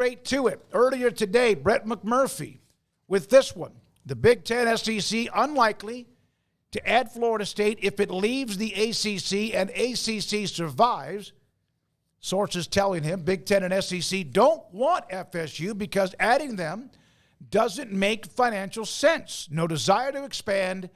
Straight to it. Earlier today, Brett McMurphy with this one. The Big Ten SEC unlikely to add Florida State if it leaves the ACC and ACC survives. Sources telling him Big Ten and SEC don't want FSU because adding them doesn't make financial sense. No desire to expand.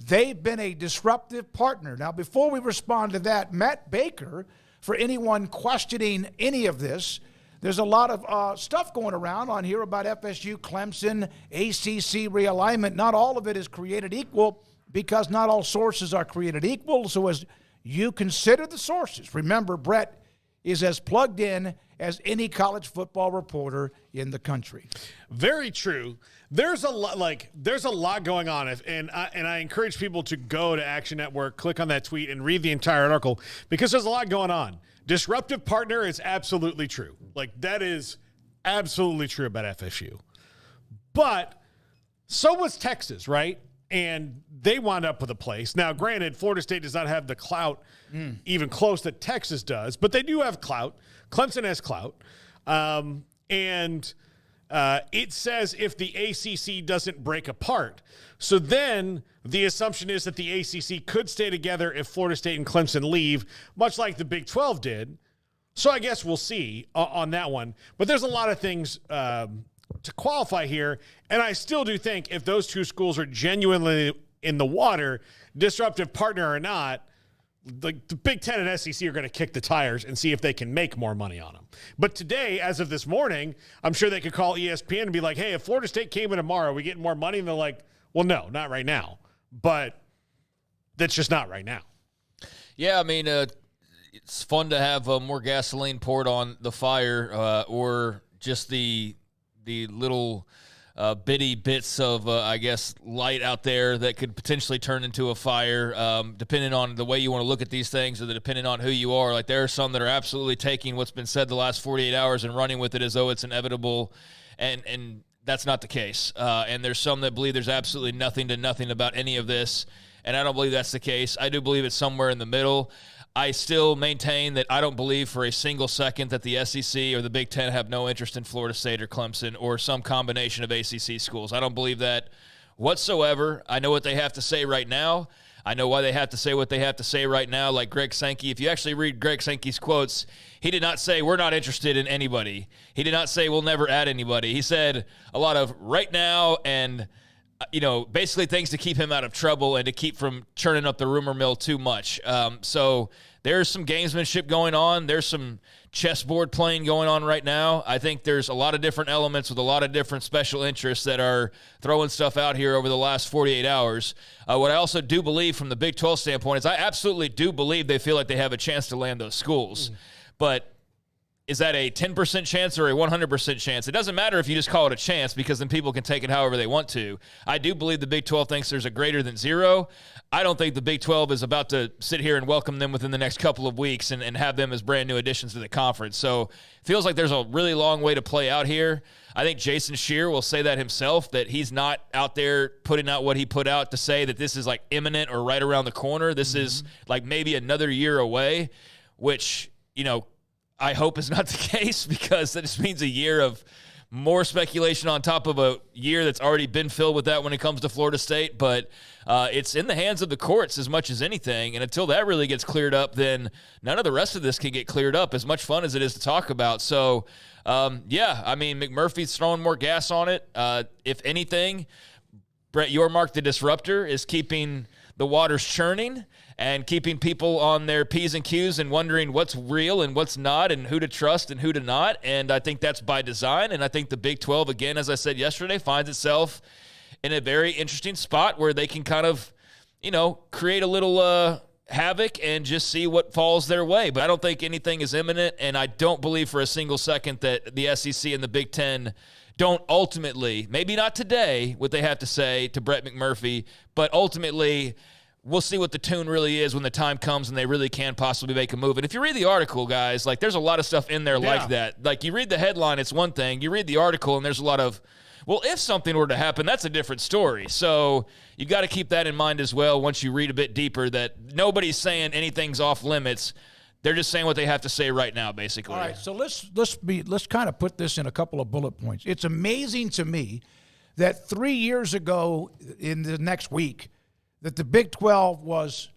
They've been a disruptive partner. Now, before we respond to that, Matt Baker, for anyone questioning any of this, there's a lot of stuff going around on here about FSU, Clemson, ACC realignment. Not all of it is created equal because not all sources are created equal. So as you consider the sources, remember, Brett is as plugged in as any college football reporter in the country. Very true. There's a lot going on, and I encourage people to go to Action Network, click on that tweet, and read the entire article because there's a lot going on. Disruptive partner is absolutely true. That is absolutely true about FSU. But so was Texas, right? And they wound up with a place. Now, granted, Florida State does not have the clout even close that Texas does, but they do have clout. Clemson has clout. And it says if the ACC doesn't break apart. So then the assumption is that the ACC could stay together if Florida State and Clemson leave, much like the Big 12 did. So I guess we'll see on that one. But there's a lot of things to qualify here, and I still do think if those two schools are genuinely in the water, disruptive partner or not, the Big Ten and SEC are going to kick the tires and see if they can make more money on them. But today, as of this morning, I'm sure they could call ESPN and be like, hey, if Florida State came in tomorrow, are we getting more money? And they're like, well, no, not right now. But that's just not right now. Yeah, I mean, it's fun to have more gasoline poured on the fire or just the little bitty bits of, I guess, light out there that could potentially turn into a fire, depending on the way you want to look at these things or depending on who you are. There are some that are absolutely taking what's been said the last 48 hours and running with it as though it's inevitable, and that's not the case. And there's some that believe there's absolutely nothing to nothing about any of this, and I don't believe that's the case. I do believe it's somewhere in the middle. I still maintain that I don't believe for a single second that the SEC or the Big Ten have no interest in Florida State or Clemson or some combination of ACC schools. I don't believe that whatsoever. I know what they have to say right now. I know why they have to say what they have to say right now, like Greg Sankey. If you actually read Greg Sankey's quotes, he did not say, we're not interested in anybody. He did not say, we'll never add anybody. He said a lot of right now and basically things to keep him out of trouble and to keep from churning up the rumor mill too much. So there's some gamesmanship going on. There's some chessboard playing going on right now. I think there's a lot of different elements with a lot of different special interests that are throwing stuff out here over the last 48 hours. What I also do believe from the Big 12 standpoint is I absolutely do believe they feel like they have a chance to land those schools. But is that a 10% chance or a 100% chance? It doesn't matter if you just call it a chance because then people can take it however they want to. I do believe the Big 12 thinks there's a greater than zero. I don't think the Big 12 is about to sit here and welcome them within the next couple of weeks and have them as brand new additions to the conference. So it feels like there's a really long way to play out here. I think Jason Scheer will say that himself, that he's not out there putting out what he put out to say that this is imminent or right around the corner. This is maybe another year away, which, I hope is not the case because that just means a year of more speculation on top of a year that's already been filled with that when it comes to Florida State. But it's in the hands of the courts as much as anything. And until that really gets cleared up, then none of the rest of this can get cleared up, as much fun as it is to talk about. So, McMurphy's throwing more gas on it. If anything, Brett Yormark, the disruptor, is keeping the waters churning and keeping people on their P's and Q's and wondering what's real and what's not and who to trust and who to not. And I think that's by design. And I think the Big 12, again, as I said yesterday, finds itself in a very interesting spot where they can kind of, create a little havoc and just see what falls their way. But I don't think anything is imminent, and I don't believe for a single second that the SEC and the Big 10 don't ultimately, maybe not today, what they have to say to Brett McMurphy, but ultimately we'll see what the tune really is when the time comes and they really can possibly make a move. And if you read the article, guys, there's a lot of stuff in there like that. You read the headline, it's one thing. You read the article, and there's a lot of, well, if something were to happen, that's a different story. So you got to keep that in mind as well once you read a bit deeper, that nobody's saying anything's off limits. They're just saying what they have to say right now, basically. All right, so let's kind of put this in a couple of bullet points. It's amazing to me that 3 years ago in the next week that the Big 12 was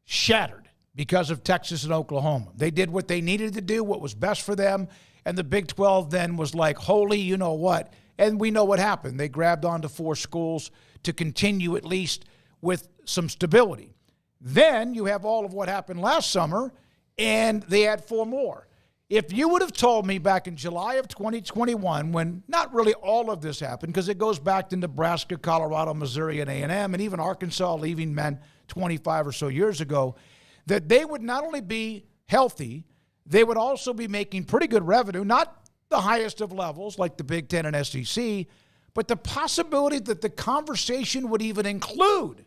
shattered because of Texas and Oklahoma. They did what they needed to do, what was best for them, and the Big 12 then was like, holy, you know what? And we know what happened. They grabbed onto 4 schools to continue at least with some stability. Then you have all of what happened last summer, and they had 4 more. If you would have told me back in July of 2021, when not really all of this happened, because it goes back to Nebraska, Colorado, Missouri, and A&M, and even Arkansas leaving men 25 or so years ago, that they would not only be healthy, they would also be making pretty good revenue, not the highest of levels like the Big Ten and SEC, but the possibility that the conversation would even include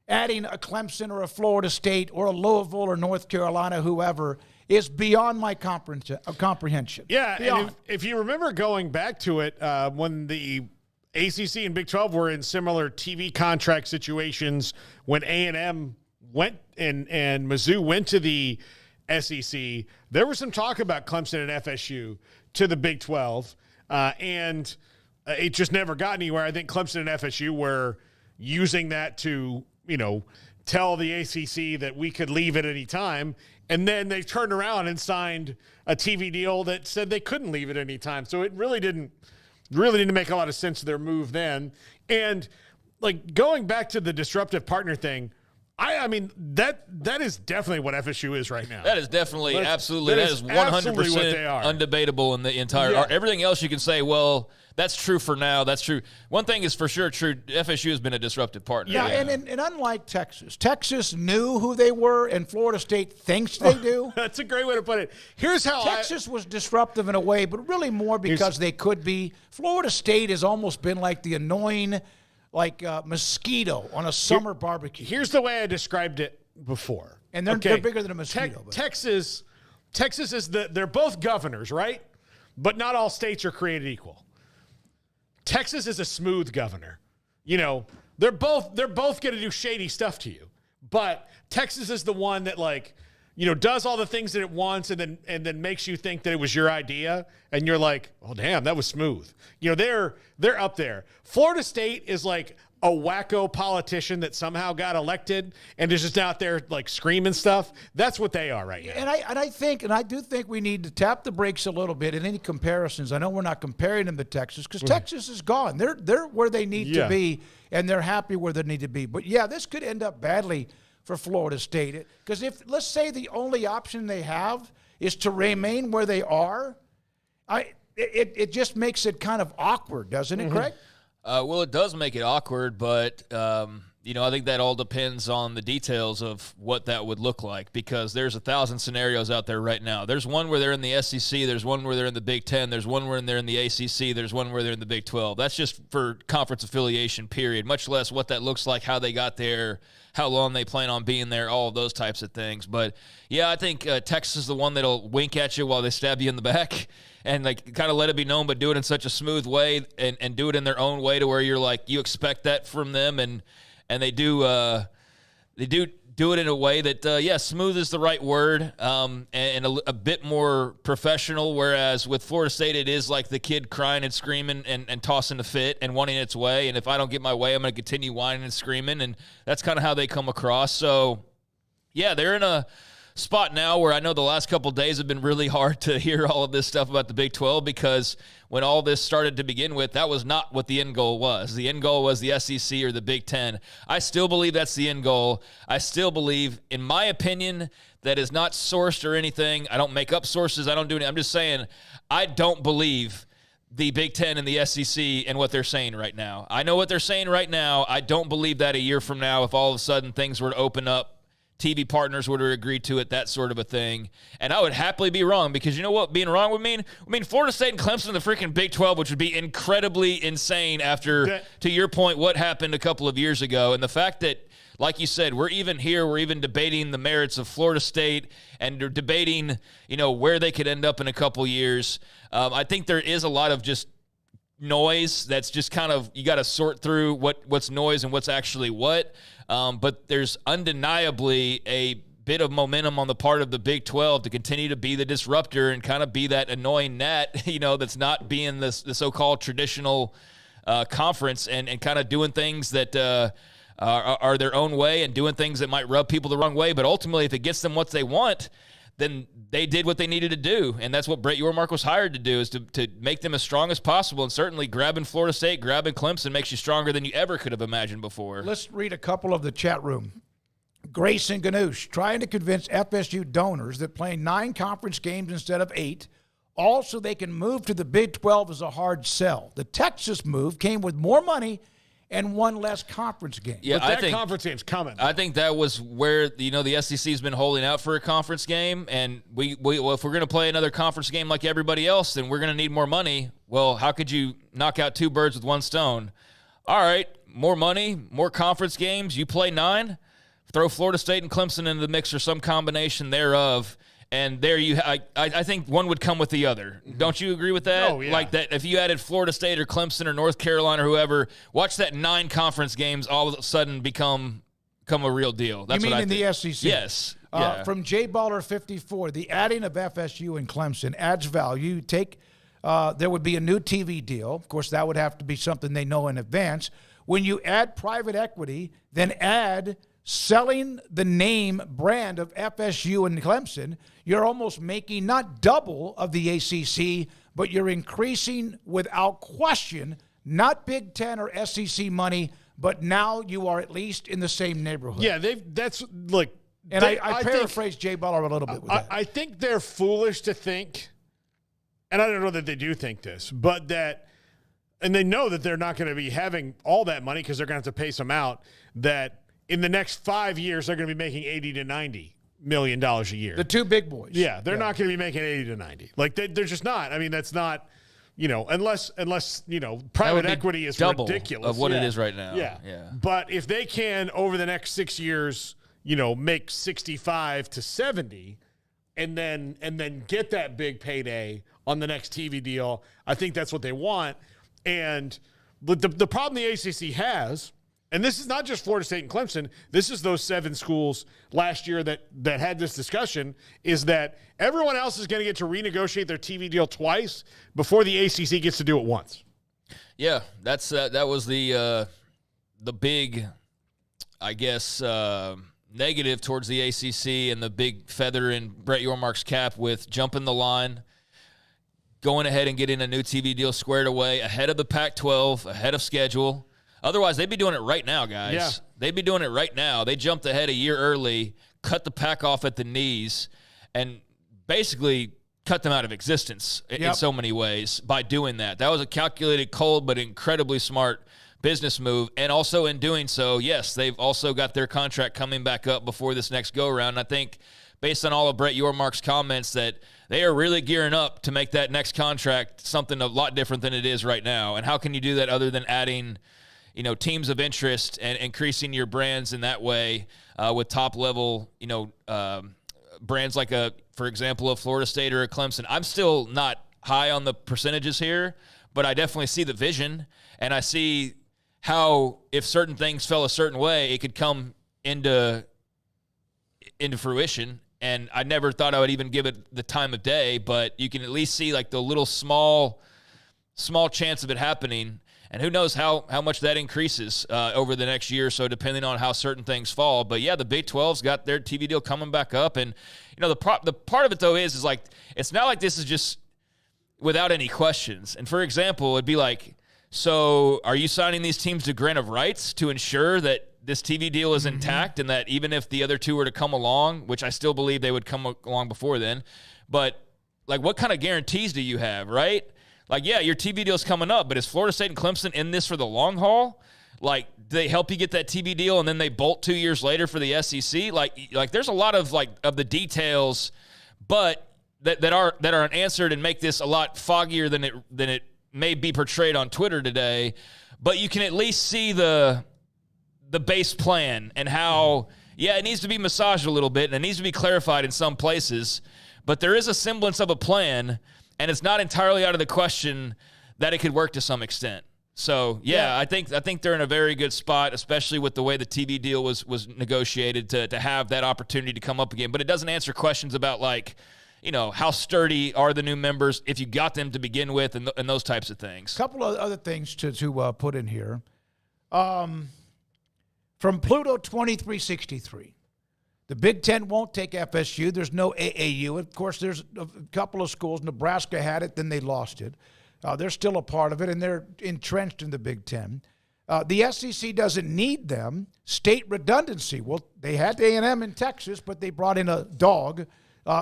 adding a Clemson or a Florida State or a Louisville or North Carolina, whoever, is beyond my comprehension. Yeah, beyond. and if you remember going back to it, when the ACC and Big 12 were in similar TV contract situations, when A&M went and Mizzou went to the SEC, there was some talk about Clemson and FSU to the Big 12, and it just never got anywhere. I think Clemson and FSU were using that to, tell the ACC that we could leave at any time. And then they turned around and signed a TV deal that said they couldn't leave at any time. So it really didn't make a lot of sense, their move then. And like going back to the disruptive partner thing, I mean, that is definitely what FSU is right now. That is definitely, absolutely, that is 100% undebatable in the entire, everything else you can say, well, that's true for now. That's true. One thing is for sure true. FSU has been a disruptive partner. Yeah, and unlike Texas knew who they were, and Florida State thinks they do. That's a great way to put it. Here's how Texas was disruptive in a way, but really more because they could be. Florida State has almost been like the annoying, mosquito on a summer barbecue. Here's the way I described it before. And they're bigger than a mosquito. Texas is they're both governors, right? But not all states are created equal. Texas is a smooth governor. They're both going to do shady stuff to you. But Texas is the one that does all the things that it wants and then makes you think that it was your idea and you're like, "Oh damn, that was smooth." They're up there. Florida State is like a wacko politician that somehow got elected and is just out there screaming stuff. That's what they are right now. And I do think we need to tap the brakes a little bit in any comparisons. I know we're not comparing them to Texas because Texas is gone. They're where they need to be, and they're happy where they need to be. But yeah, this could end up badly for Florida State because if let's say the only option they have is to remain where they are, it just makes it kind of awkward, doesn't it, Craig? Well, it does make it awkward, but, I think that all depends on the details of what that would look like because there's 1,000 scenarios out there right now. There's one where they're in the SEC. There's one where they're in the Big Ten. There's one where they're in the ACC. There's one where they're in the Big 12. That's just for conference affiliation, period, much less what that looks like, how they got there, how long they plan on being there, all of those types of things. But, yeah, I think Texas is the one that'll wink at you while they stab you in the back. And kind of let it be known, but do it in such a smooth way and do it in their own way to where you're you expect that from them, and they do it in a way that smooth is the right word, and a bit more professional. Whereas with Florida State, it is like the kid crying and screaming and tossing a fit and wanting its way. And if I don't get my way, I'm going to continue whining and screaming, and that's kind of how they come across. So yeah, they're in a spot now where I know the last couple of days have been really hard to hear all of this stuff about the Big 12 because when all this started to begin with, that was not what the end goal was. The end goal was the SEC or the Big 10. I still believe that's the end goal. I still believe, in my opinion, that is not sourced or anything. I don't make up sources. I don't do anything. I'm just saying I don't believe the Big 10 and the SEC and what they're saying right now. I know what they're saying right now. I don't believe that a year from now, if all of a sudden things were to open up, TV partners would have agreed to it, that sort of a thing. And I would happily be wrong because you know what being wrong would mean? I mean, Florida State and Clemson in the freaking Big 12, which would be incredibly insane after, to your point, what happened a couple of years ago. And the fact that, like you said, we're even debating the merits of Florida State and they're debating, where they could end up in a couple years. I think there is a lot of just noise that's just kind of, you got to sort through what's noise and what's actually what. But there's undeniably a bit of momentum on the part of the Big 12 to continue to be the disruptor and kind of be that annoying gnat, that's not being the so-called traditional conference and kind of doing things that are their own way and doing things that might rub people the wrong way. But ultimately, if it gets them what they want, then they did what they needed to do. And that's what Brett Yormark was hired to do, is to make them as strong as possible. And certainly grabbing Florida State, grabbing Clemson makes you stronger than you ever could have imagined before. Let's read a couple of the chat room. Grace and Ganoush trying to convince FSU donors that playing 9 conference games instead of 8, also they can move to the Big 12 is a hard sell. The Texas move came with more money and one less conference game. Yeah, but that conference game's coming. I think that was where the SEC's been holding out for a conference game, and well, if we're going to play another conference game like everybody else, then we're going to need more money. Well, how could you knock out 2 birds with one stone? All right, more money, more conference games. You play 9. Throw Florida State and Clemson into the mix or some combination thereof, and there you. I think one would come with the other. Don't you agree with that? Oh, yeah. Like that, if you added Florida State or Clemson or North Carolina or whoever, watch that 9 conference games all of a sudden become a real deal. That's you mean what I in think. the SEC? Yes. Yeah. From JBaller54, the adding of FSU and Clemson adds value. There would be a new TV deal. Of course, that would have to be something they know in advance. When you add private equity, then add selling the name brand of FSU and Clemson, you're almost making not double of the ACC, but you're increasing without question, not Big Ten or SEC money, but now you are at least in the same neighborhood. Yeah, I paraphrase Jay Baller a little bit with that. I think they're foolish to think, and I don't know that they do think this, but and they know that they're not going to be having all that money because they're going to have to pay some out, that in the next 5 years, they're going to be making $80 to $90 million a year. The 2 big boys. Yeah, they're not going to be making 80 to 90. Like, they're just not. I mean, that's not, unless private equity is double ridiculous. Of what it is right now. Yeah. But if they can, over the next 6 years, make 65 to 70 and then get that big payday on the next TV deal, I think that's what they want. And the problem the ACC has, and this is not just Florida State and Clemson, this is those 7 schools last year that had this discussion, is that everyone else is going to get to renegotiate their TV deal twice before the ACC gets to do it once. Yeah, that was the big, I guess, negative towards the ACC and the big feather in Brett Yormark's cap with jumping the line, going ahead and getting a new TV deal squared away ahead of the Pac-12, ahead of schedule. Otherwise, they'd be doing it right now, guys. Yeah. They'd be doing it right now. They jumped ahead a year early, cut the pack off at the knees, and basically cut them out of existence in so many ways by doing that. That was a calculated, cold, but incredibly smart business move. And also in doing so, yes, they've also got their contract coming back up before this next go-around. I think based on all of Brett Yormark's comments that they are really gearing up to make that next contract something a lot different than it is right now. And how can you do that other than adding teams of interest and increasing your brands in that way with top-level, brands like, for example, a Florida State or a Clemson. I'm still not high on the percentages here, but I definitely see the vision, and I see how if certain things fell a certain way, it could come into fruition. And I never thought I would even give it the time of day, but you can at least see like the little small chance of it happening. And who knows how much that increases over the next year or so, depending on how certain things fall. But, yeah, the Big 12's got their TV deal coming back up. And, the part of it, though, is like it's not like this is just without any questions. And, for example, it'd be like, so are you signing these teams to grant of rights to ensure that this TV deal is intact and that even if the other 2 were to come along, which I still believe they would come along before then, but, like, what kind of guarantees do you have, right? Like, yeah, your TV deal's coming up, but is Florida State and Clemson in this for the long haul? Like, do they help you get that TV deal and then they bolt 2 years later for the SEC? Like there's a lot of of the details, but that aren't answered and make this a lot foggier than it may be portrayed on Twitter today. But you can at least see the base plan and how, it needs to be massaged a little bit and it needs to be clarified in some places, but there is a semblance of a plan. And it's not entirely out of the question that it could work to some extent. So I think they're in a very good spot, especially with the way the TV deal was negotiated to have that opportunity to come up again. But it doesn't answer questions about like, how sturdy are the new members if you got them to begin with, and those types of things. A couple of other things to put in here. From Pluto 2363, the Big Ten won't take FSU. There's no AAU. Of course, there's a couple of schools. Nebraska had it, then they lost it. They're still a part of it, and they're entrenched in the Big Ten. The SEC doesn't need them. State redundancy. Well, they had A&M in Texas, but they brought in a dog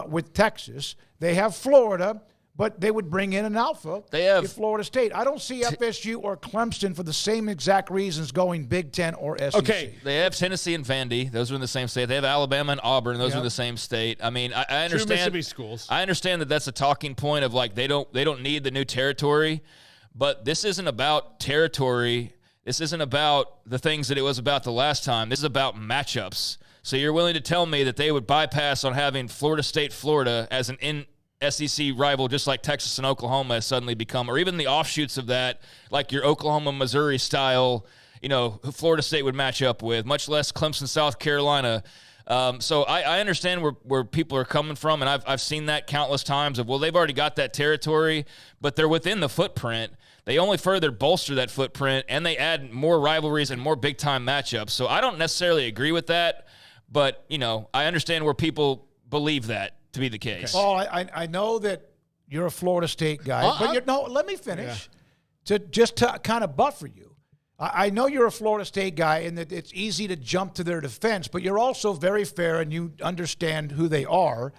with Texas. They have Florida, but they would bring in an alpha if Florida State. I don't see FSU or Clemson for the same exact reasons going Big Ten or SEC. Okay, they have Tennessee and Vandy. Those are in the same state. They have Alabama and Auburn. Those are in the same state. I mean, I understand. Two Mississippi schools. I understand that that's a talking point of like they don't need the new territory, but this isn't about territory. This isn't about the things that it was about the last time. This is about matchups. So you're willing to tell me that they would bypass on having Florida State, Florida as an SEC rival, just like Texas and Oklahoma has suddenly become, or even the offshoots of that, like your Oklahoma, Missouri style, who Florida State would match up with, much less Clemson, South Carolina. So I understand where people are coming from, and I've seen that countless times of, well, they've already got that territory, but they're within the footprint. They only further bolster that footprint, and they add more rivalries and more big-time matchups. So I don't necessarily agree with that, but, I understand where people believe that to be the case. Paul, I know that you're a Florida State guy, but let me finish to kind of buffer you. I know you're a Florida State guy and that it's easy to jump to their defense, but you're also very fair and you understand who they are.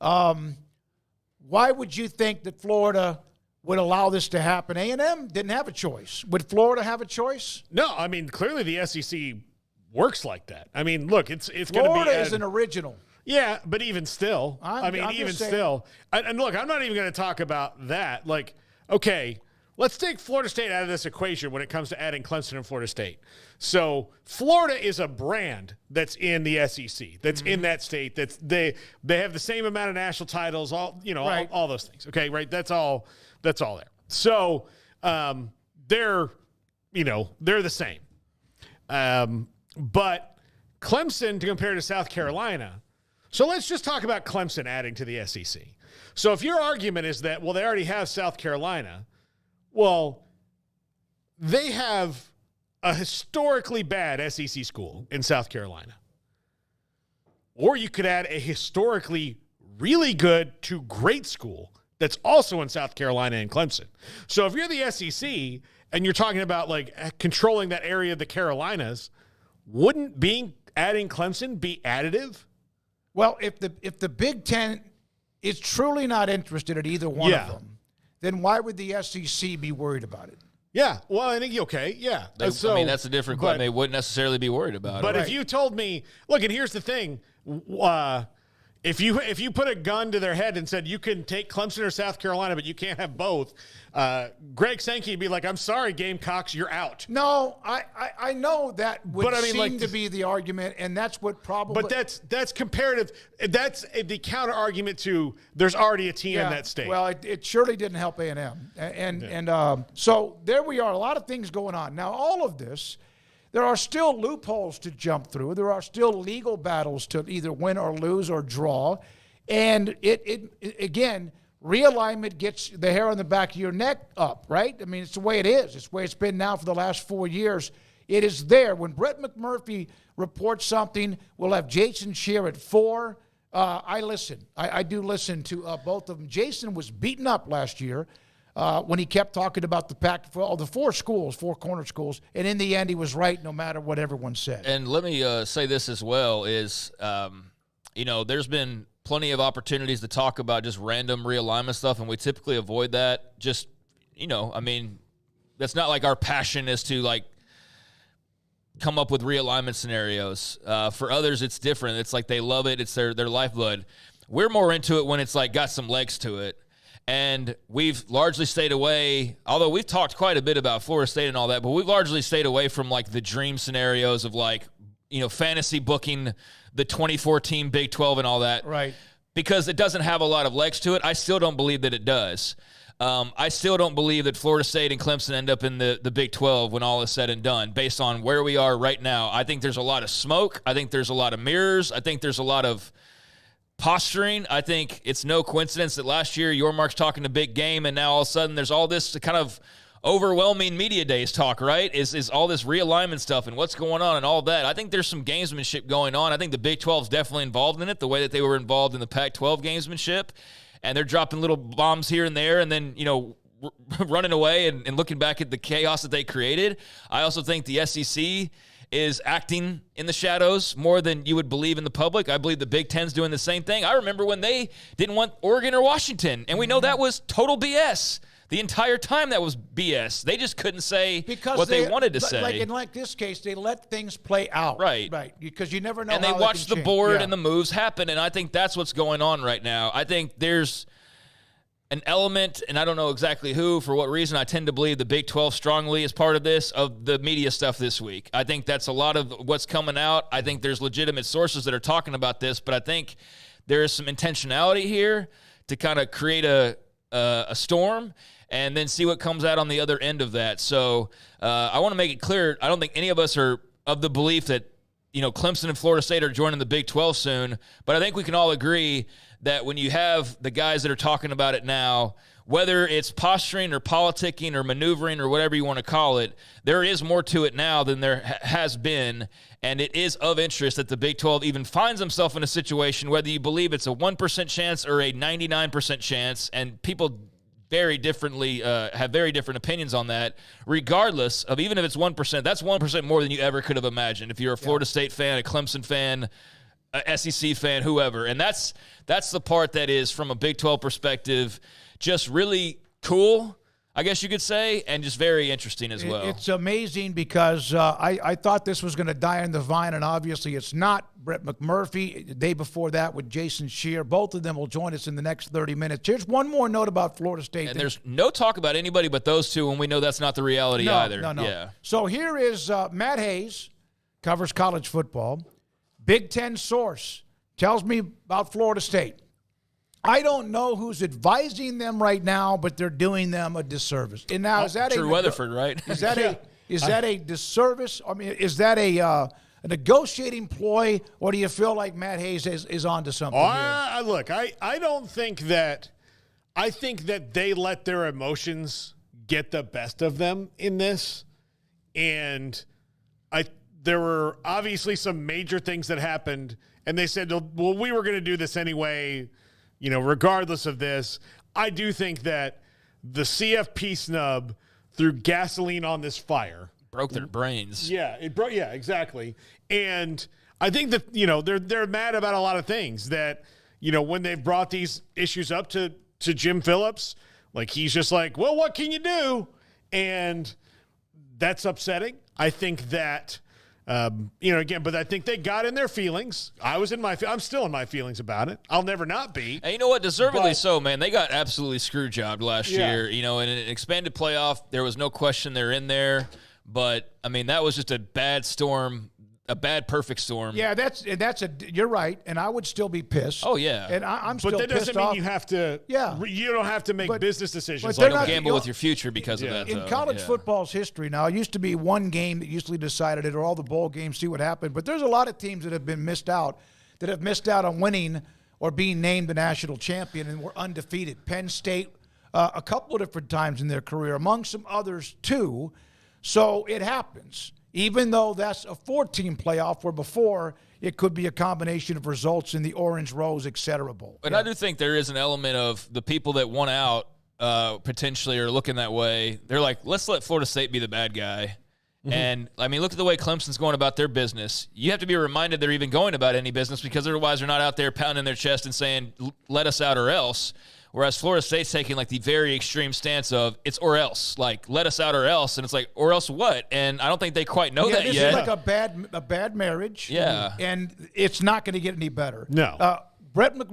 Why would you think that Florida would allow this to happen? A&M didn't have a choice. Would Florida have a choice? No, I mean, clearly the SEC works like that. I mean, look, it's going to be – Florida is an original. Yeah, but even still, and look, I'm not even going to talk about that. Like, okay, let's take Florida State out of this equation when it comes to adding Clemson and Florida State. So Florida is a brand that's in the SEC, that's in that state. That's they have the same amount of national titles, all those things. Okay, right? That's all there. So they're the same. But Clemson, to compare to South Carolina. So let's just talk about Clemson adding to the SEC. So if your argument is that, well, they already have South Carolina, well, they have a historically bad SEC school in South Carolina. Or you could add a historically really good to great school that's also in South Carolina and Clemson. So if you're the SEC and you're talking about like controlling that area of the Carolinas, wouldn't adding Clemson be additive? Well, if the Big Ten is truly not interested in either one of them, then why would the SEC be worried about it? Yeah, well, I think yeah. That's a different question. They wouldn't necessarily be worried about it. But if you told me, look, and here's the thing, if you put a gun to their head and said you can take Clemson or South Carolina, but you can't have both, Greg Sankey would be like, "I'm sorry, Gamecocks, you're out." No, I know that would seem to be the argument, and that's what probably. But that's comparative. That's the counter argument to there's already a team in that state. Well, it surely didn't help A&M, and so there we are. A lot of things going on now. All of this. There are still loopholes to jump through. There are still legal battles to either win or lose or draw. And it again, realignment gets the hair on the back of your neck up, right? I mean, it's the way it is. It's the way it's been now for the last 4 years. It is there. When Brett McMurphy reports something, we'll have Jason Scheer at 4. I listen. I do listen to both of them. Jason was beaten up last year. When he kept talking about the pack for all the four corner schools, and in the end he was right no matter what everyone said. And let me say this as well is, there's been plenty of opportunities to talk about just random realignment stuff, and we typically avoid that. Just, that's not like our passion is to like come up with realignment scenarios. For others, it's different. It's like they love it. It's their lifeblood. We're more into it when it's like got some legs to it. And we've largely stayed away, although we've talked quite a bit about Florida State and all that, but we've largely stayed away from like the dream scenarios of like, fantasy booking the 2014 Big 12 and all that. Right. Because it doesn't have a lot of legs to it. I still don't believe that it does. I still don't believe that Florida State and Clemson end up in the Big 12 when all is said and done, based on where we are right now. I think there's a lot of smoke. I think there's a lot of mirrors. I think there's a lot of posturing. I think it's no coincidence that last year Yormark's talking a big game, and now all of a sudden there's all this kind of overwhelming media days talk, right? Is all this realignment stuff and what's going on and all that. I think there's some gamesmanship going on. I think the Big 12 is definitely involved in it, the way that they were involved in the Pac-12 gamesmanship. And they're dropping little bombs here and there and then, running away and looking back at the chaos that they created. I also think the SEC is acting in the shadows more than you would believe in the public. I believe the Big Ten's doing the same thing. I remember when they didn't want Oregon or Washington, and we know that was total BS. The entire time that was BS. They just couldn't say what they wanted to say. Like this case, they let things play out. Right. Because you never know. And they watch the board and the moves happen, and I think that's what's going on right now. I think there's an element, and I don't know exactly who, for what reason, I tend to believe the Big 12 strongly is part of this, of the media stuff this week. I think that's a lot of what's coming out. I think there's legitimate sources that are talking about this, but I think there is some intentionality here to kind of create a storm and then see what comes out on the other end of that. So I want to make it clear, I don't think any of us are of the belief that, Clemson and Florida State are joining the Big 12 soon, but I think we can all agree that when you have the guys that are talking about it now, whether it's posturing or politicking or maneuvering or whatever you want to call it, there is more to it now than there has been, and it is of interest that the Big 12 even finds himself in a situation, whether you believe it's a 1% chance or a 99% chance, and people very differently have very different opinions on that. Regardless of, even if it's 1%, that's 1% more than you ever could have imagined. If you're a Florida State fan, a Clemson fan, a SEC fan, whoever, and that's the part that is, from a Big 12 perspective, just really cool, I guess you could say, and just very interesting as well. It's amazing because I thought this was going to die on the vine, and obviously it's not. Brett McMurphy, the day before that with Jason Scheer. Both of them will join us in the next 30 minutes. Here's one more note about Florida State. And there's no talk about anybody but those two, and we know that's not the reality either. No. Yeah. So here is Matt Hayes, covers college football. Big Ten source tells me about Florida State. I don't know who's advising them right now, but they're doing them a disservice. And now, is that True Weatherford, right? Is that a disservice? I mean, is that a negotiating ploy, or do you feel like Matt Hayes is onto something here? Look, I don't think that – I think that they let their emotions get the best of them in this, and there were obviously some major things that happened, and they said, well, we were going to do this anyway, regardless of this. I do think that the CFP snub threw gasoline on this fire. Broke their brains. Yeah, it broke. Yeah, exactly. And I think that they're mad about a lot of things. That when they've brought these issues up to Jim Phillips, like he's just like, well, what can you do? And that's upsetting. I think that again, but I think they got in their feelings. I'm still in my feelings about it. I'll never not be. And you know what? Deservedly so, man. They got absolutely screw jobbed last year. In an expanded playoff, there was no question they're in there. But I mean, that was just a bad storm, a bad perfect storm. Yeah, you're right, and I would still be pissed. Oh yeah, and I'm still pissed off. But that doesn't mean you have to. Yeah, you don't have to make business decisions. But don't gamble with your future because of that. In college football's history now, it used to be one game that usually decided it, or all the bowl games, see what happened. But there's a lot of teams that have been missed out on winning or being named the national champion and were undefeated. Penn State, a couple of different times in their career, among some others too. So it happens, even though that's a 4-team playoff, where before it could be a combination of results in the Orange, Rose, et cetera bowl. But I do think there is an element of the people that won out potentially are looking that way. They're like, let's let Florida State be the bad guy. Mm-hmm. And, I mean, look at the way Clemson's going about their business. You have to be reminded they're even going about any business, because otherwise they're not out there pounding their chest and saying, let us out or else. Whereas Florida State's taking like the very extreme stance of it's or else, like let us out or else, and it's like or else what? And I don't think they quite know that this yet. Is like a bad marriage. Yeah, and it's not going to get any better. No, Brett McMurphy.